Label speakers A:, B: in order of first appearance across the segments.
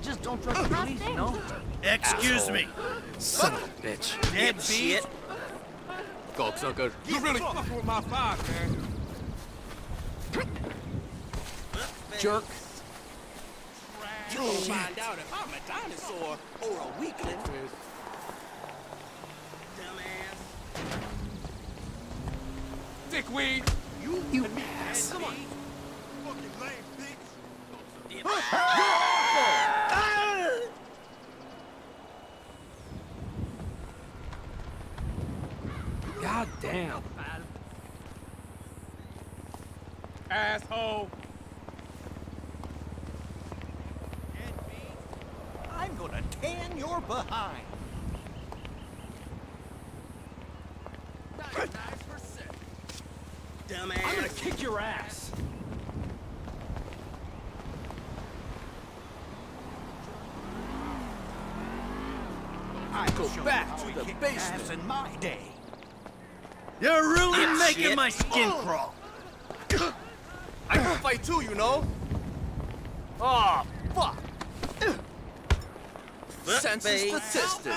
A: just don't trust the police, you know?
B: Excuse me.
C: Son of a bitch.
B: Dead shit.
C: Cocksucker.
D: You really fucking with my vibe, man.
C: Jerk.
D: You'll find out if I'm a dinosaur or a weakling. Dickweed.
C: You ass.
D: Come on.
C: God damn.
D: Asshole.
A: I'm gonna tan your behind.
B: Dumbass.
A: I'm gonna kick your ass. I
D: Go back to the basement.
A: in my day.
B: You're really making
D: shit.
B: my skin crawl.
D: I can fight too, you know. Oh, fuck. Census
B: Footface.
D: statistic.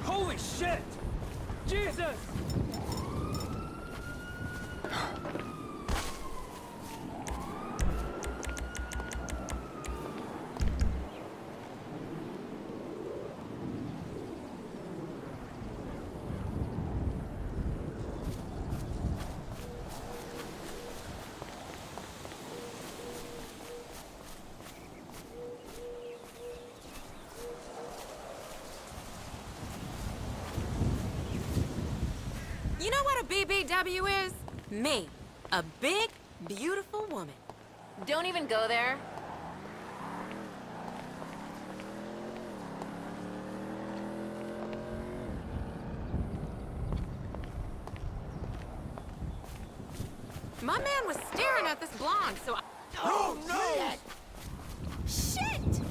A: Holy shit! Jesus!
E: You know what a BBW is? Me. A big, beautiful woman. Don't even go there. My man was staring at this blonde, so I...
D: Oh, no!
E: Shit!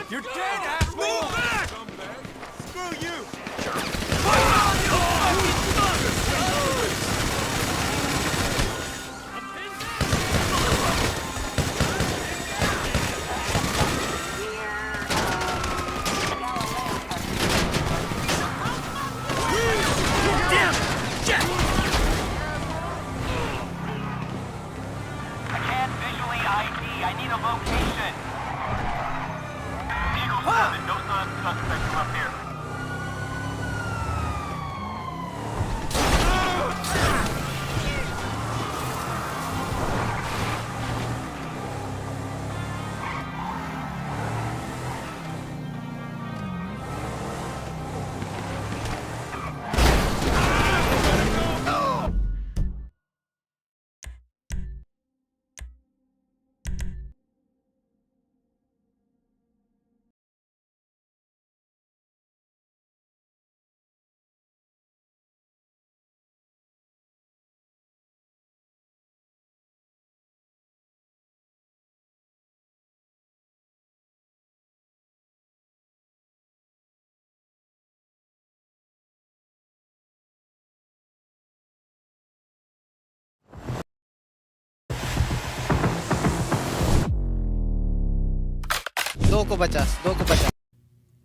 A: You're dead, asshole!
D: Move back! Screw you!
F: I can't visually ID. I need a location. Eagle 7, no suspects from up here.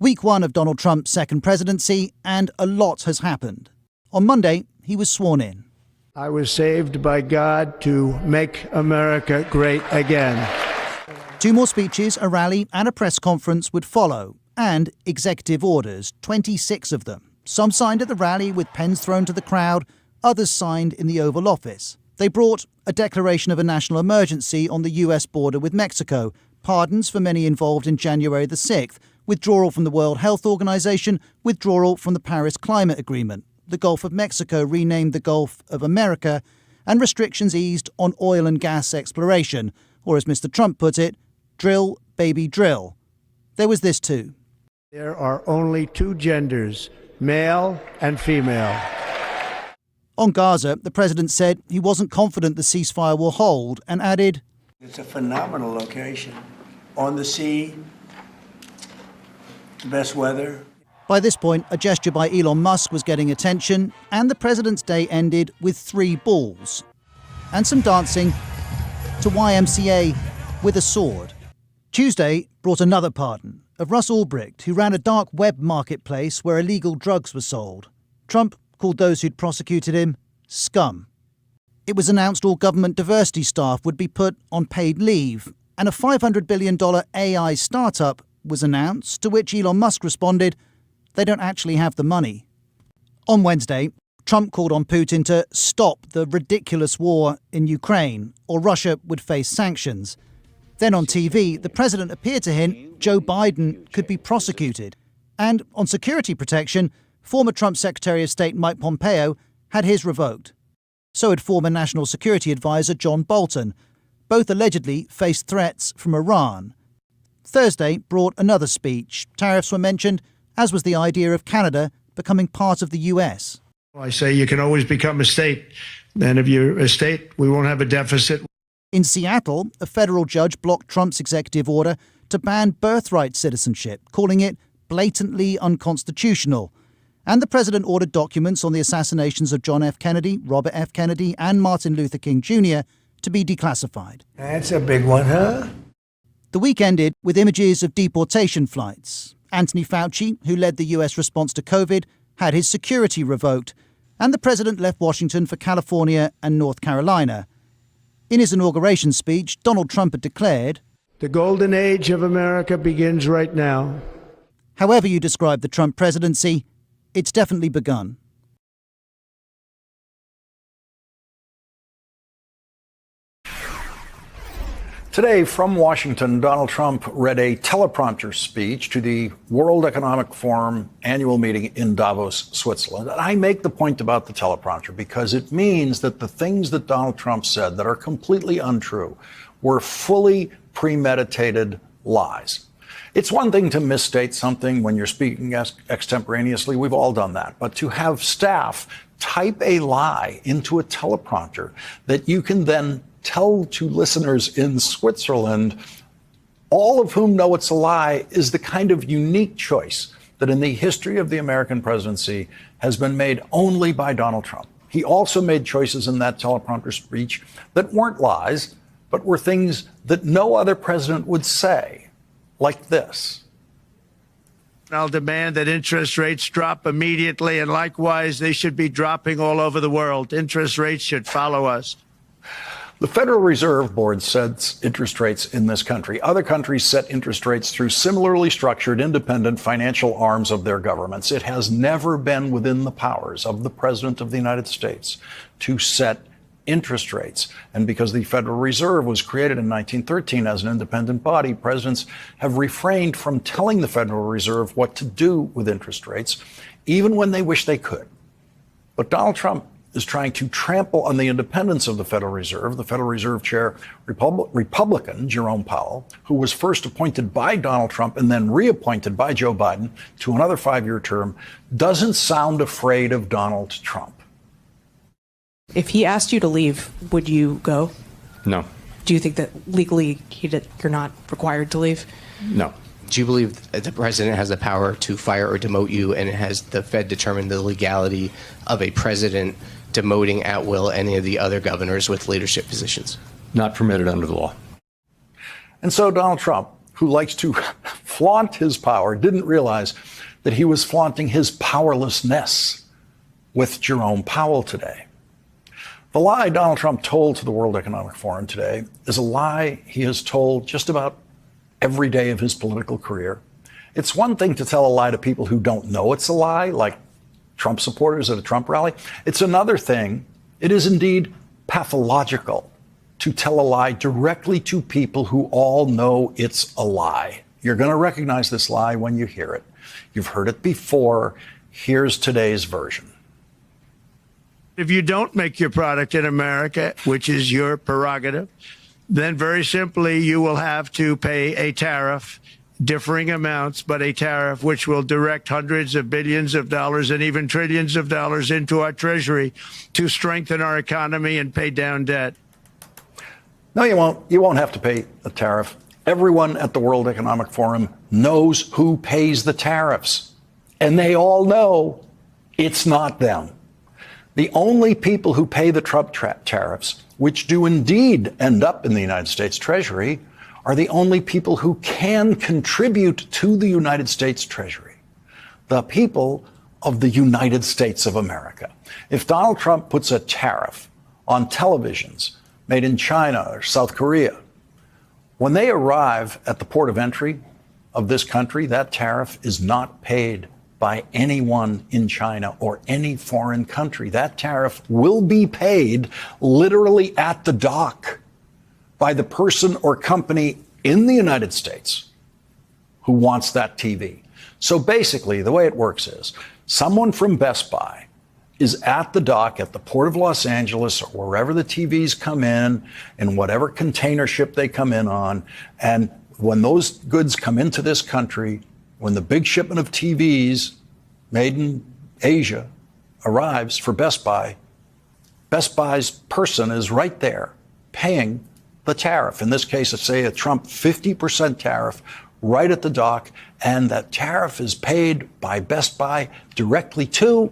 G: Week one of Donald Trump's second presidency, and a lot has happened. On Monday, he was sworn in.
H: I was saved by God to make America great again.
G: 2 more speeches, a rally, and a press conference would follow, and executive orders, 26 of them. Some signed at the rally with pens thrown to the crowd, others signed in the Oval Office. They brought a declaration of a national emergency on the US border with Mexico, pardons for many involved in January the 6th, withdrawal from the World Health Organization, withdrawal from the Paris Climate Agreement, the Gulf of Mexico renamed the Gulf of America, and restrictions eased on oil and gas exploration, or as Mr. Trump put it, drill, baby, drill. There was this too.
H: There are only 2 genders, male and female.
G: On Gaza, the president said he wasn't confident the ceasefire will hold and added,
I: "It's a phenomenal location. On the sea, the best weather."
G: By this point, a gesture by Elon Musk was getting attention, and the president's day ended with 3 balls and some dancing to YMCA with a sword. Tuesday brought another pardon of Russ Ulbricht, who ran a dark web marketplace where illegal drugs were sold. Trump called those who'd prosecuted him scum. It was announced all government diversity staff would be put on paid leave, and a $500 billion AI startup was announced, to which Elon Musk responded, they don't actually have the money. On Wednesday, Trump called on Putin to stop the ridiculous war in Ukraine, or Russia would face sanctions. Then on TV, the president appeared to hint Joe Biden could be prosecuted. And on security protection, former Trump Secretary of State Mike Pompeo had his revoked. So had former National Security Advisor John Bolton. Both allegedly faced threats from Iran. Thursday brought another speech. Tariffs were mentioned, as was the idea of Canada becoming part of the US.
H: I say you can always become a state, and if you're a state, we won't have a deficit.
G: In Seattle, a federal judge blocked Trump's executive order to ban birthright citizenship, calling it blatantly unconstitutional. And the president ordered documents on the assassinations of John F. Kennedy, Robert F. Kennedy, and Martin Luther King Jr. to be declassified.
I: That's a big one, huh?
G: The week ended with images of deportation flights. Anthony Fauci, who led the US response to COVID, had his security revoked, and the president left Washington for California and North Carolina. In his inauguration speech, Donald Trump had declared,
H: "The golden age of America begins right now."
G: However you describe the Trump presidency, it's definitely begun.
J: Today, from Washington, Donald Trump read a teleprompter speech to the World Economic Forum annual meeting in Davos, Switzerland. And I make the point about the teleprompter because it means that the things that Donald Trump said that are completely untrue were fully premeditated lies. It's one thing to misstate something when you're speaking extemporaneously. We've all done that. But to have staff type a lie into a teleprompter that you can then tell to listeners in Switzerland, all of whom know it's a lie, is the kind of unique choice that in the history of the American presidency has been made only by Donald Trump. He also made choices in that teleprompter speech that weren't lies, but were things that no other president would say, like this.
H: I'll demand that interest rates drop immediately, and likewise, they should be dropping all over the world. Interest rates should follow us.
J: The Federal Reserve Board sets interest rates in this country. Other countries set interest rates through similarly structured, independent financial arms of their governments. It has never been within the powers of the President of the United States to set interest rates. And because the Federal Reserve was created in 1913 as an independent body, presidents have refrained from telling the Federal Reserve what to do with interest rates, even when they wish they could. But Donald Trump is trying to trample on the independence of the Federal Reserve. The Federal Reserve Chair, Republican Jerome Powell, who was first appointed by Donald Trump and then reappointed by Joe Biden to another 5-year term, doesn't sound afraid of Donald Trump.
K: If he asked you to leave, would you go?
L: No.
K: Do you think that legally you're not required to leave?
L: No.
M: Do you believe that the president has the power to fire or demote you, and has the Fed determined the legality of a president demoting at will any of the other governors with leadership positions?
L: Not permitted under the law.
J: And so Donald Trump, who likes to flaunt his power, didn't realize that he was flaunting his powerlessness with Jerome Powell today. The lie Donald Trump told to the World Economic Forum today is a lie he has told just about every day of his political career. It's one thing to tell a lie to people who don't know it's a lie, like Trump supporters at a Trump rally. It's another thing, it is indeed pathological, to tell a lie directly to people who all know it's a lie. You're going to recognize this lie when you hear it. You've heard it before. Here's today's version.
H: If you don't make your product in America, which is your prerogative, then very simply you will have to pay a tariff, differing amounts, but a tariff which will direct hundreds of billions of dollars and even trillions of dollars into our treasury to strengthen our economy and pay down debt.
J: No, you won't. You won't have to pay a tariff. Everyone at the World Economic Forum knows who pays the tariffs, and they all know it's not them. The only people who pay the Trump tariffs, which do indeed end up in the United States Treasury, are the only people who can contribute to the United States Treasury, the people of the United States of America. If Donald Trump puts a tariff on televisions made in China or South Korea, when they arrive at the port of entry of this country, that tariff is not paid by anyone in China or any foreign country. That tariff will be paid literally at the dock by the person or company in the United States who wants that TV. So basically, the way it works is someone from Best Buy is at the dock at the Port of Los Angeles or wherever the TVs come in whatever container ship they come in on. And when those goods come into this country, when the big shipment of TVs made in Asia arrives for Best Buy, Best Buy's person is right there paying the tariff. In this case, it's say a Trump 50% tariff right at the dock, and that tariff is paid by Best Buy directly to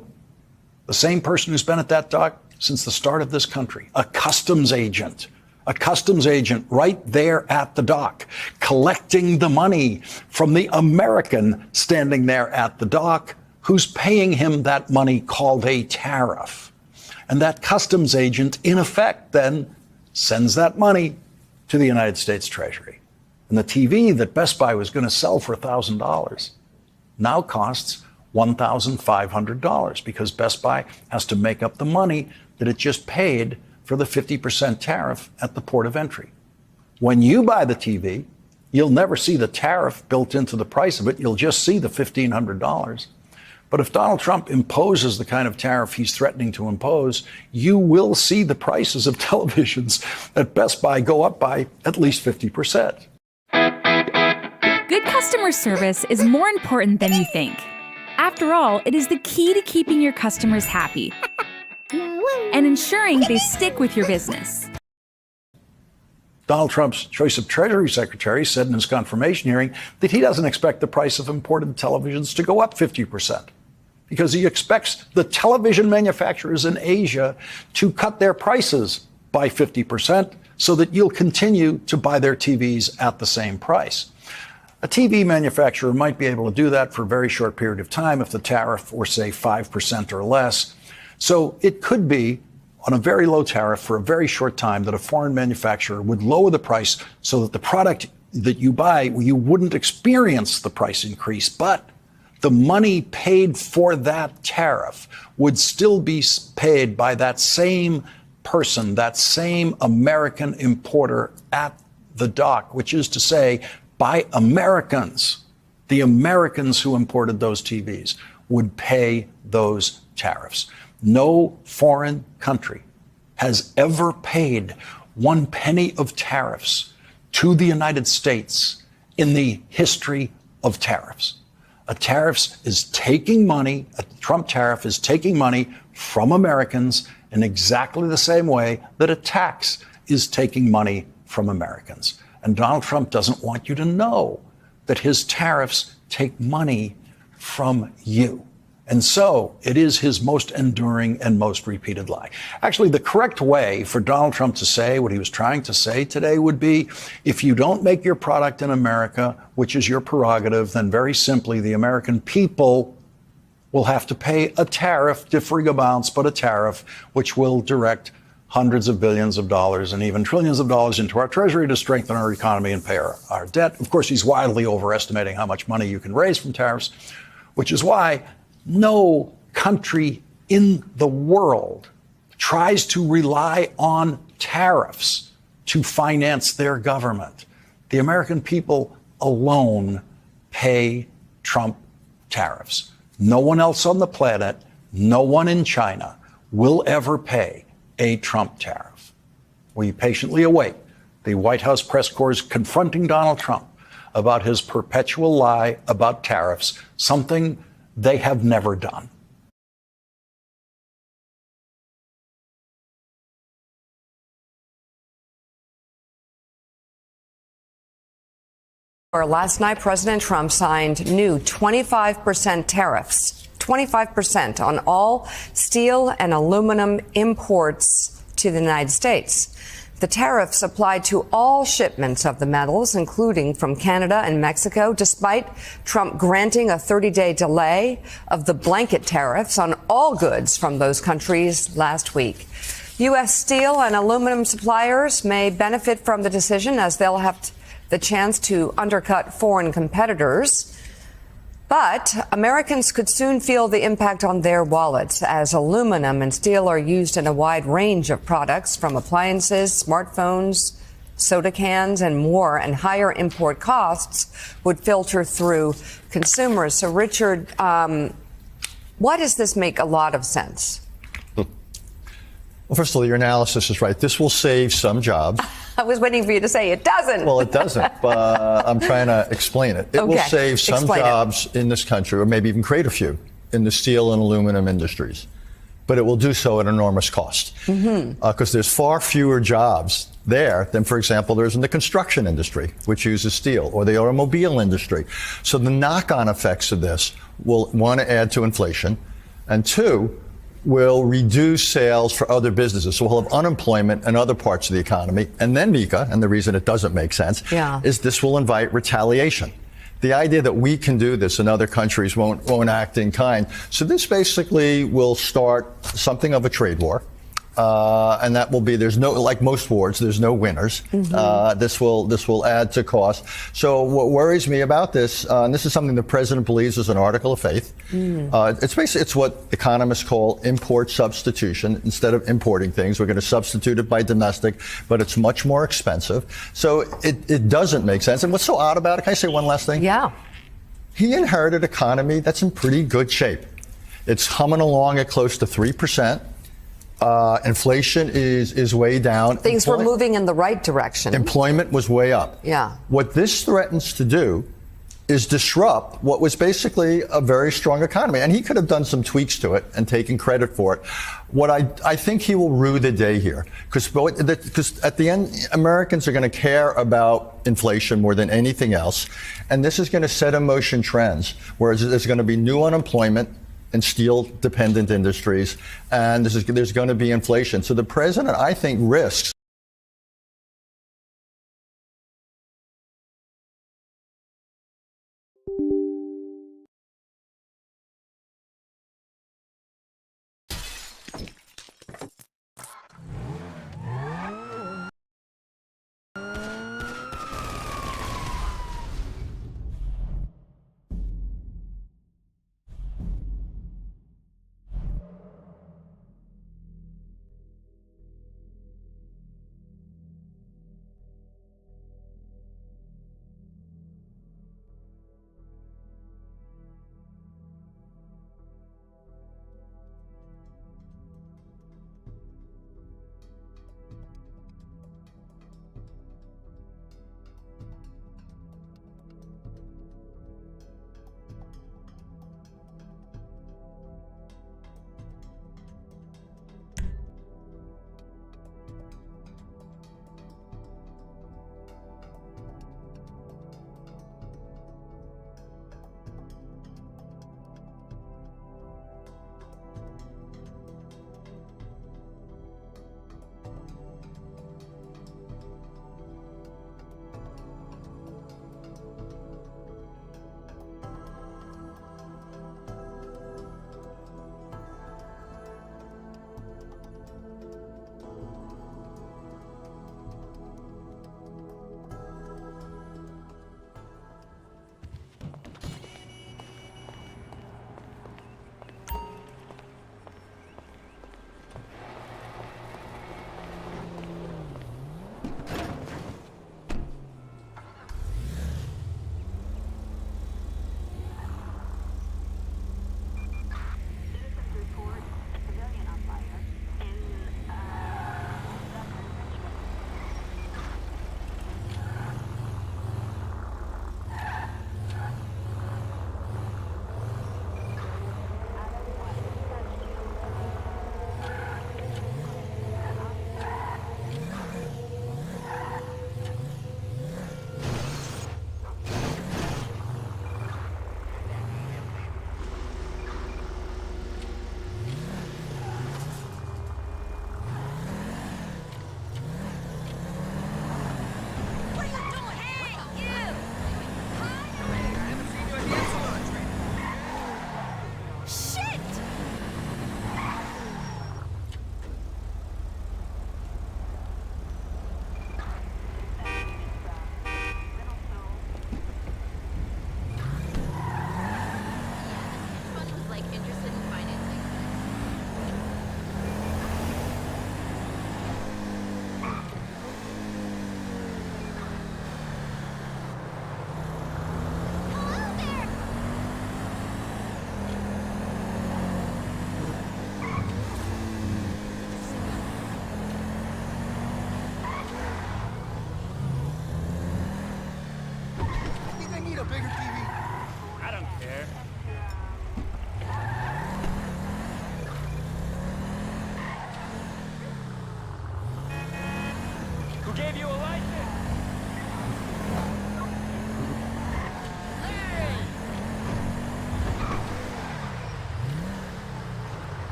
J: the same person who's been at that dock since the start of this country, a customs agent right there at the dock, collecting the money from the American standing there at the dock, who's paying him that money called a tariff. And that customs agent, in effect, then sends that money to the United States Treasury. And the TV that Best Buy was going to sell for $1,000 now costs $1,500 because Best Buy has to make up the money that it just paid for the 50% tariff at the port of entry. When you buy the TV, you'll never see the tariff built into the price of it. You'll just see the $1,500. But if Donald Trump imposes the kind of tariff he's threatening to impose, you will see the prices of televisions at Best Buy go up by at least 50%.
L: Good customer service is more important than you think. After all, it is the key to keeping your customers happy and ensuring they stick with your business.
J: Donald Trump's choice of Treasury Secretary said in his confirmation hearing that he doesn't expect the price of imported televisions to go up 50% because he expects the television manufacturers in Asia to cut their prices by 50% so that you'll continue to buy their TVs at the same price. A TV manufacturer might be able to do that for a very short period of time if the tariff were, say, 5% or less. So it could be on a very low tariff for a very short time that a foreign manufacturer would lower the price so that the product that you buy, you wouldn't experience the price increase, but the money paid for that tariff would still be paid by that same person, that same American importer at the dock, which is to say, by Americans. The Americans who imported those TVs would pay those tariffs. No foreign country has ever paid 1 penny of tariffs to the United States in the history of tariffs. A tariff is taking money, a Trump tariff is taking money from Americans in exactly the same way that a tax is taking money from Americans. And Donald Trump doesn't want you to know that his tariffs take money from you. And so it is his most enduring and most repeated lie. Actually, the correct way for Donald Trump to say what he was trying to say today would be, if you don't make your product in America, which is your prerogative, then very simply the American people will have to pay a tariff, differing amounts, but a tariff, which will direct hundreds of billions of dollars and even trillions of dollars into our treasury to strengthen our economy and pay our debt. Of course, he's wildly overestimating how much money you can raise from tariffs, which is why no country in the world tries to rely on tariffs to finance their government. The American people alone pay Trump tariffs. No one else on the planet, no one in China will ever pay a Trump tariff. We patiently await the White House press corps confronting Donald Trump about his perpetual lie about tariffs, something they have never done.
N: Last night, President Trump signed new 25% tariffs, 25% on all steel and aluminum imports to the United States. The tariffs apply to all shipments of the metals, including from Canada and Mexico, despite Trump granting a 30-day delay of the blanket tariffs on all goods from those countries last week. U.S. steel and aluminum suppliers may benefit from the decision, as they'll have the chance to undercut foreign competitors. But Americans could soon feel the impact on their wallets, as aluminum and steel are used in a wide range of products, from appliances, smartphones, soda cans, and more, and higher import costs would filter through consumers. So, Richard, why does this make a lot of sense?
O: Well, first of all, your analysis is right. This will save some jobs.
N: I was waiting for you to say it doesn't.
O: Well, it doesn't, but I'm trying to explain it. It will save some jobs in this country, or maybe even create a few in the steel and aluminum industries. But it will do so at enormous cost. Because there's far fewer jobs there than, for example, there's in the construction industry, which uses steel, or the automobile industry. So the knock-on effects of this will, one, add to inflation, and two, will reduce sales for other businesses. So we'll have unemployment in other parts of the economy. And then, Mika, and the reason it doesn't make sense, is this will invite retaliation. The idea that we can do this and other countries won't act in kind. So this basically will start something of a trade war. And that will be, there's no, like most wars, there's no winners. This will add to cost. So what worries me about this, and this is something the president believes is an article of faith. It's basically, it's what economists call import substitution. Instead of importing things, we're going to substitute it by domestic, but it's much more expensive. So it doesn't make sense. And what's so odd about it, can I say one last thing?
N: Yeah.
O: He inherited an economy that's in pretty good shape. It's humming along at close to 3%. Inflation is way down.
N: Things were moving in the right direction.
O: Employment was way up.
N: Yeah.
O: What this threatens to do is disrupt what was basically a very strong economy. And he could have done some tweaks to it and taken credit for it. What I think he will rue the day here, because at the end, Americans are going to care about inflation more than anything else. And this is going to set in motion trends, whereas there's going to be new unemployment in steel-dependent industries, and there's going to be inflation. So the president, I think, risks